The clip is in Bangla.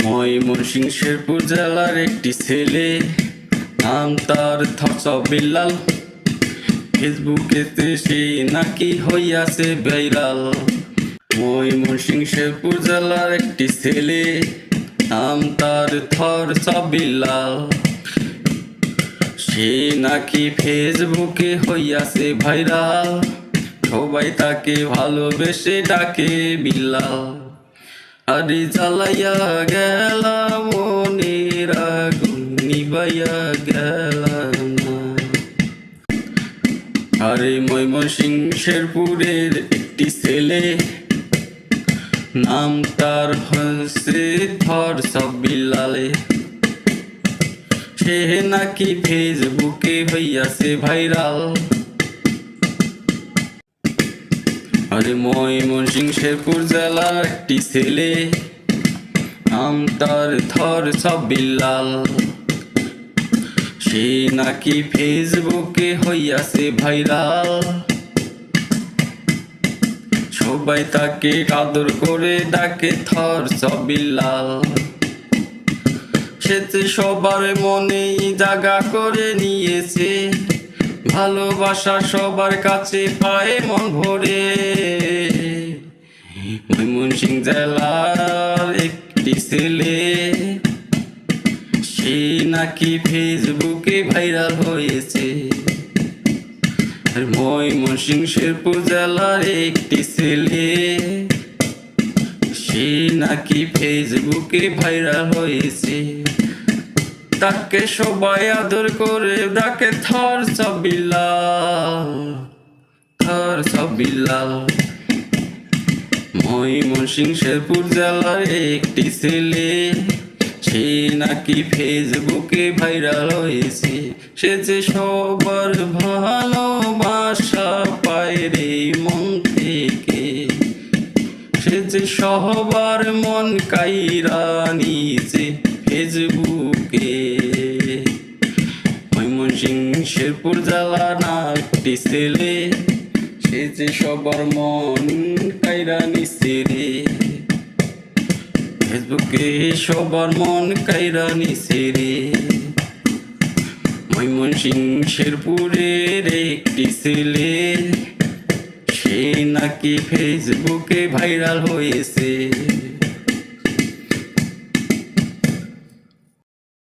ময়মনসিংহ শেরপুর জেলার একটি ছেলে, নাম তার বিল্লাল। ফেসবুকেতে সে নাকি হইয়াছে ভাইরাল। ময়মনসিংহ শেরপুর জেলার একটি ছেলে, নাম তার বিল্লাল। সে নাকি ফেসবুকে হইয়াছে ভাইরাল, সবাই তাকে ভালোবেসে ডাকে বিল্লাল। আরে জ্বালাইয়া গেলাম মনের আগুন নিবাইয়া গেলাম না। আরে ময়মনসিংহ শেরপুরের একটি ছেলে, নাম তার হচ্ছে বিল্লালে। সে নাকি ফেসবুকে হইয়াছে ভাইরাল। আরে ময়মনসিংহ শেরপুর জেলার একটি ছেলে, নাম তার বিল্লাল। সে নাকি ফেসবুকে হইয়াছে ভাইরাল, সবাই তাকে আদর করে ডাকে বিল্লাল। সে সবার মনে জায়গা করে নিয়েছে, ভালোবাসা সবার কাছে পায় মন ভরে। ময়মনসিংহ জেলার একটি ছেলে, সে নাকি ফেসবুকে ভাইরাল হয়েছে। ময়মনসিংহ শেরপুর জেলার একটি ছেলে, সে নাকি ফেসবুকে ভাইরাল হয়েছে। তাকে সবাই আদর করে ডাকে বিল্লাল। ময়মনসিংহ শেরপুর জেলার একটি ছেলে, সে নাকি ফেসবুকে ভাইরাল হয়েছে। সে যে সবার ভালোবাসা পায় রে মন থেকে, সে যে সবার মন কাইরা নিয়েছে ফেসবুকে। ময়মনসিংহ শেরপুর জেলার একটি ছেলে, সে যে সবার মন কাইরা নিছে রে। ফেসবুকে সবার মন কাইরা নিছে রে। ময়মনসিংহ শেরপুরের একটি ছেলে, সে নাকি ফেসবুকে ভাইরাল হয়েছে।